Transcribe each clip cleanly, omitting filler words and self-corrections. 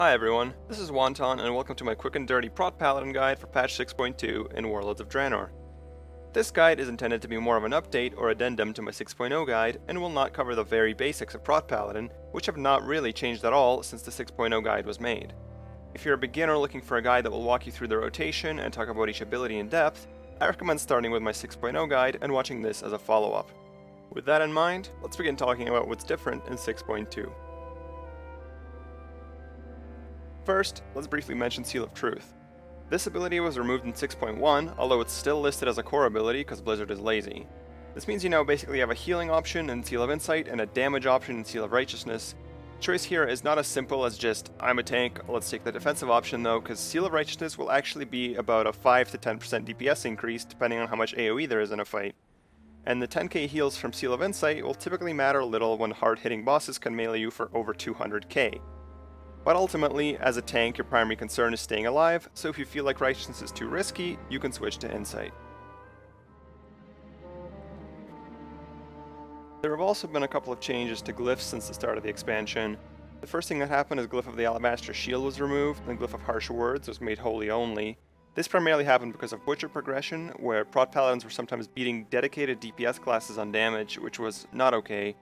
Hi everyone, this is Wonton and welcome to my quick and dirty Prot Paladin guide for patch 6.2 in Warlords of Draenor. This guide is intended to be more of an update or addendum to my 6.0 guide and will not cover the very basics of Prot Paladin, which have not really changed at all since the 6.0 guide was made. If you're a beginner looking for a guide that will walk you through the rotation and talk about each ability in depth, I recommend starting with my 6.0 guide and watching this as a follow-up. With that in mind, let's begin talking about what's different in 6.2. First, let's briefly mention Seal of Truth. This ability was removed in 6.1, although it's still listed as a core ability because Blizzard is lazy. This means you now basically have a healing option in Seal of Insight and a damage option in Seal of Righteousness. Choice here is not as simple as just, I'm a tank, let's take the defensive option though, because Seal of Righteousness will actually be about a 5 to 10% DPS increase depending on how much AoE there is in a fight. And the 10k heals from Seal of Insight will typically matter little when hard-hitting bosses can melee you for over 200k. But ultimately, as a tank, your primary concern is staying alive, so if you feel like Righteousness is too risky, you can switch to Insight. There have also been a couple of changes to Glyphs since the start of the expansion. The first thing that happened is Glyph of the Alabaster Shield was removed, and Glyph of Harsh Words was made Holy Only. This primarily happened because of Butcher progression, where Prot Paladins were sometimes beating dedicated DPS classes on damage, which was not okay.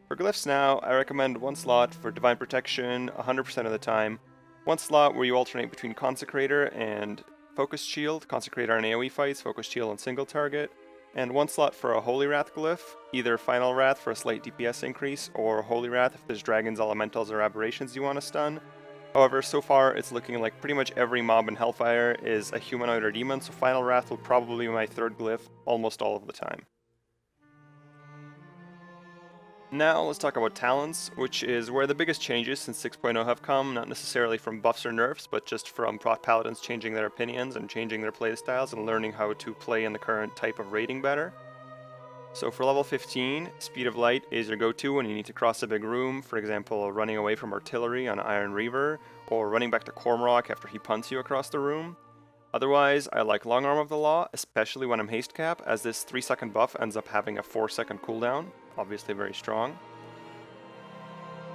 For Glyphs now, I recommend one slot for Divine Protection 100% of the time, one slot where you alternate between Consecrator and Focused Shield, Consecrator on AoE fights, Focused Shield on single target, and one slot for a Holy Wrath Glyph, either Final Wrath for a slight DPS increase, or Holy Wrath if there's dragons, elementals, or aberrations you want to stun. However, so far it's looking like pretty much every mob in Hellfire is a humanoid or demon, so Final Wrath will probably be my third glyph almost all of the time. Now let's talk about talents, which is where the biggest changes since 6.0 have come, not necessarily from buffs or nerfs, but just from Prot Paladins changing their opinions and changing their playstyles and learning how to play in the current type of raiding better. So for level 15, Speed of Light is your go-to when you need to cross a big room, for example running away from artillery on Iron Reaver, or running back to Cormorok after he punts you across the room. Otherwise, I like Long Arm of the Law, especially when I'm haste cap, as this 3-second buff ends up having a 4-second cooldown, obviously very strong.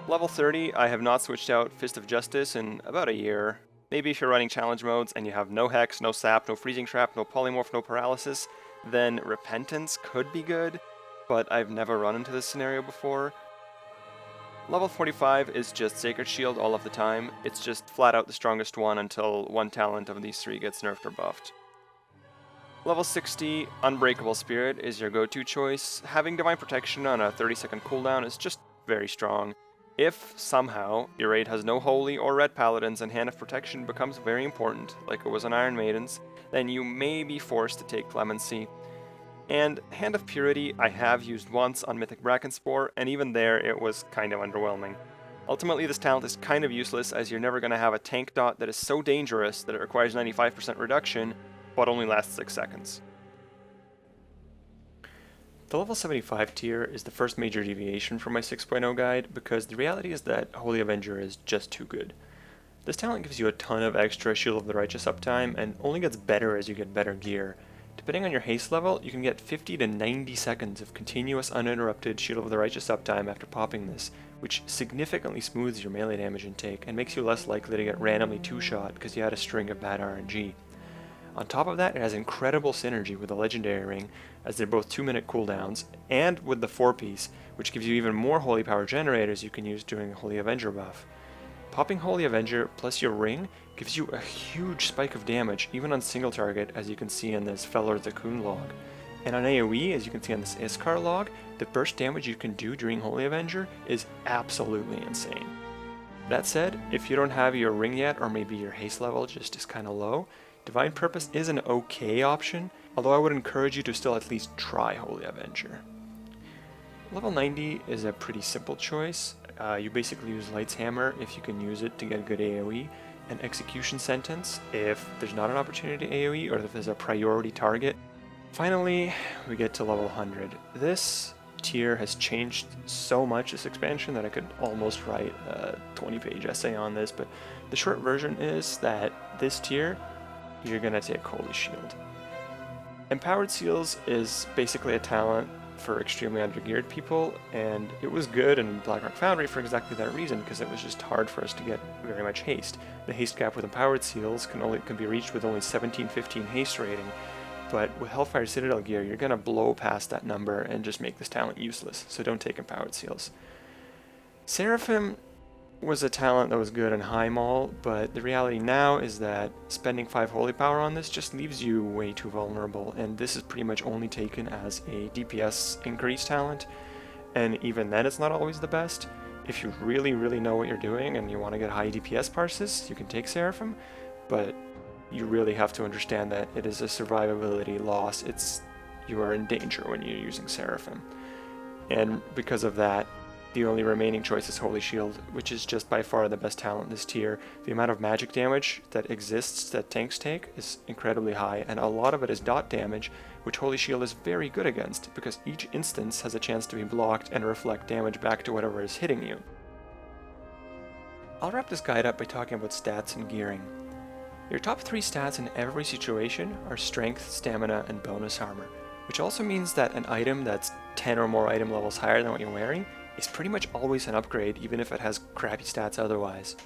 Level 30, I have not switched out Fist of Justice in about a year. Maybe if you're running challenge modes and you have no Hex, no Sap, no Freezing Trap, no Polymorph, no Paralysis, then Repentance could be good, but I've never run into this scenario before. Level 45 is just Sacred Shield all of the time. It's just flat out the strongest one until one talent of these three gets nerfed or buffed. Level 60, Unbreakable Spirit is your go-to choice. Having Divine Protection on a 30-second cooldown is just very strong. If, somehow, your raid has no Holy or Red Paladins and Hand of Protection becomes very important, like it was on Iron Maidens, then you may be forced to take Clemency. And Hand of Purity I have used once on Mythic Brackenspore, and even there it was kind of underwhelming. Ultimately this talent is kind of useless as you're never going to have a tank dot that is so dangerous that it requires 95% reduction, but only lasts 6 seconds. The level 75 tier is the first major deviation from my 6.0 guide because the reality is that Holy Avenger is just too good. This talent gives you a ton of extra Shield of the Righteous uptime and only gets better as you get better gear. Depending on your haste level, you can get 50 to 90 seconds of continuous uninterrupted Shield of the Righteous uptime after popping this, which significantly smooths your melee damage intake and makes you less likely to get randomly two-shot because you had a string of bad RNG. On top of that, it has incredible synergy with the Legendary Ring, as they're both 2-minute cooldowns, and with the 4-piece, which gives you even more Holy Power generators you can use during a Holy Avenger buff. Popping Holy Avenger plus your ring gives you a huge spike of damage, even on single target, as you can see in this Feller the Coon log. And on AoE, as you can see on this Iskar log, the burst damage you can do during Holy Avenger is absolutely insane. That said, if you don't have your ring yet, or maybe your haste level just is kinda low, Divine Purpose is an okay option, although I would encourage you to still at least try Holy Avenger. Level 90 is a pretty simple choice. You basically use Light's Hammer if you can use it to get good AoE, and Execution Sentence if there's not an opportunity to AoE or if there's a priority target. Finally, we get to level 100. This tier has changed so much this expansion that I could almost write a 20-page essay on this, but the short version is that this tier, you're gonna take Holy Shield. Empowered Seals is basically a talent for extremely undergeared people, and it was good in Blackrock Foundry for exactly that reason, because it was just hard for us to get very much haste. The haste cap with empowered seals can be reached with only 17-15 haste rating, but with Hellfire Citadel gear, you're going to blow past that number and just make this talent useless, so don't take empowered seals. Seraphim was a talent that was good in High Maul, but the reality now is that spending 5 Holy Power on this just leaves you way too vulnerable, and this is pretty much only taken as a DPS increase talent, and even then it's not always the best. If you really know what you're doing and you want to get high DPS parses, you can take Seraphim, but you really have to understand that it is a survivability loss. You are in danger when you're using Seraphim. And because of that, the only remaining choice is Holy Shield, which is just by far the best talent in this tier. The amount of magic damage that exists that tanks take is incredibly high, and a lot of it is dot damage, which Holy Shield is very good against, because each instance has a chance to be blocked and reflect damage back to whatever is hitting you. I'll wrap this guide up by talking about stats and gearing. Your top 3 stats in every situation are Strength, Stamina, and Bonus Armor, which also means that an item that's 10 or more item levels higher than what you're wearing is pretty much always an upgrade, even if it has crappy stats otherwise.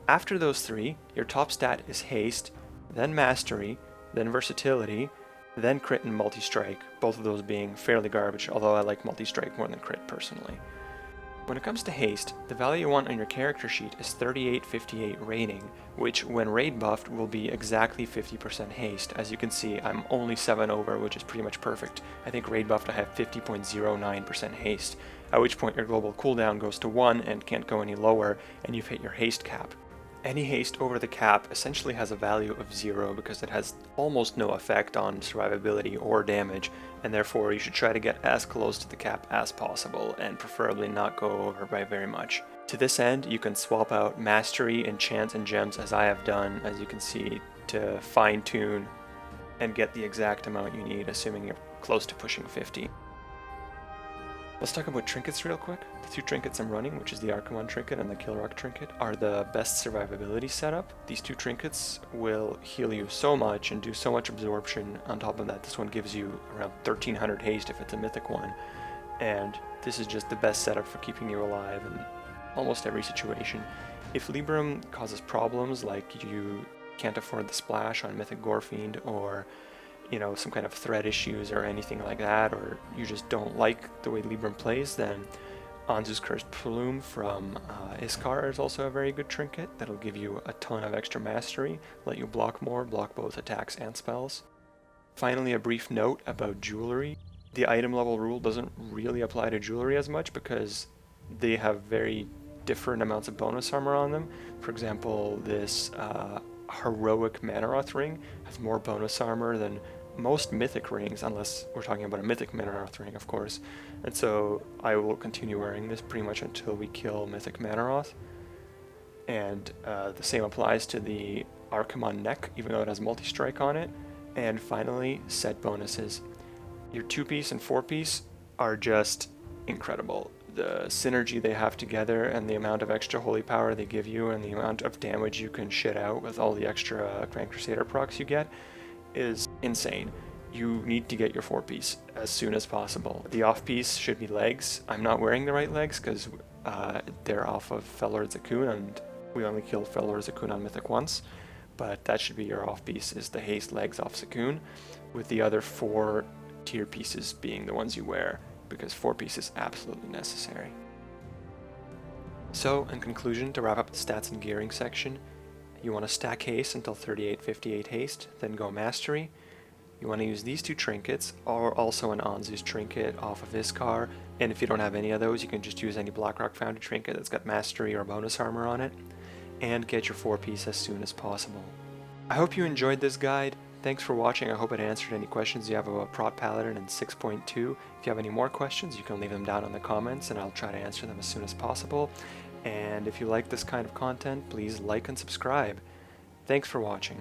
After those 3, your top stat is Haste, then Mastery, then Versatility, then Crit and Multi-Strike, both of those being fairly garbage, although I like Multi-Strike more than Crit personally. When it comes to haste, the value you want on your character sheet is 3858 rating, which when raid buffed will be exactly 50% haste. As you can see, I'm only 7 over, which is pretty much perfect. I think raid buffed I have 50.09% haste, at which point your global cooldown goes to 1 and can't go any lower, and you've hit your haste cap. Any haste over the cap essentially has a value of 0 because it has almost no effect on survivability or damage, and therefore you should try to get as close to the cap as possible and preferably not go over by very much. To this end, you can swap out Mastery, Enchant, and Gems as I have done, as you can see, to fine-tune and get the exact amount you need, assuming you're close to pushing 50. Let's talk about trinkets real quick. The 2 trinkets I'm running, which is the Archimon trinket and the Killrock trinket, are the best survivability setup. These 2 trinkets will heal you so much and do so much absorption. On top of that, this one gives you around 1300 haste if it's a mythic one. And this is just the best setup for keeping you alive in almost every situation. If Libram causes problems, like you can't afford the splash on Mythic Gorefiend, or some kind of threat issues or anything like that, or you just don't like the way Libram plays, then Anzu's Cursed Plume from Iskar is also a very good trinket that'll give you a ton of extra mastery, let you block more, block both attacks and spells. Finally, a brief note about jewelry. The item level rule doesn't really apply to jewelry as much because they have very different amounts of bonus armor on them. For example, this heroic Manaroth ring has more bonus armor than most mythic rings, unless we're talking about a mythic Manaroth ring, of course. And so I will continue wearing this pretty much until we kill mythic Manaroth. And the same applies to the Archimon neck, even though it has multi-strike on it. And finally, set bonuses. Your 2-piece and 4-piece are just incredible. The synergy they have together and the amount of extra holy power they give you and the amount of damage you can shit out with all the extra Grand Crusader procs you get is insane. You need to get your 4-piece as soon as possible. The off-piece should be legs. I'm not wearing the right legs because they're off of Fellor Zakun, and we only killed Fellor Zakun on Mythic once, but that should be your off-piece, is the haste legs off Zakun, with the other 4 tier pieces being the ones you wear, because 4-piece is absolutely necessary. So, in conclusion, to wrap up the stats and gearing section, you want to stack haste until 3858 haste, then go mastery. You want to use these 2 trinkets, or also an Anzu's trinket off of Iskar, and if you don't have any of those, you can just use any Blackrock Foundry trinket that's got mastery or bonus armor on it, and get your 4-piece as soon as possible. I hope you enjoyed this guide. Thanks for watching. I hope it answered any questions you have about Prot Paladin and 6.2. If you have any more questions, you can leave them down in the comments and I'll try to answer them as soon as possible. And if you like this kind of content, please like and subscribe. Thanks for watching.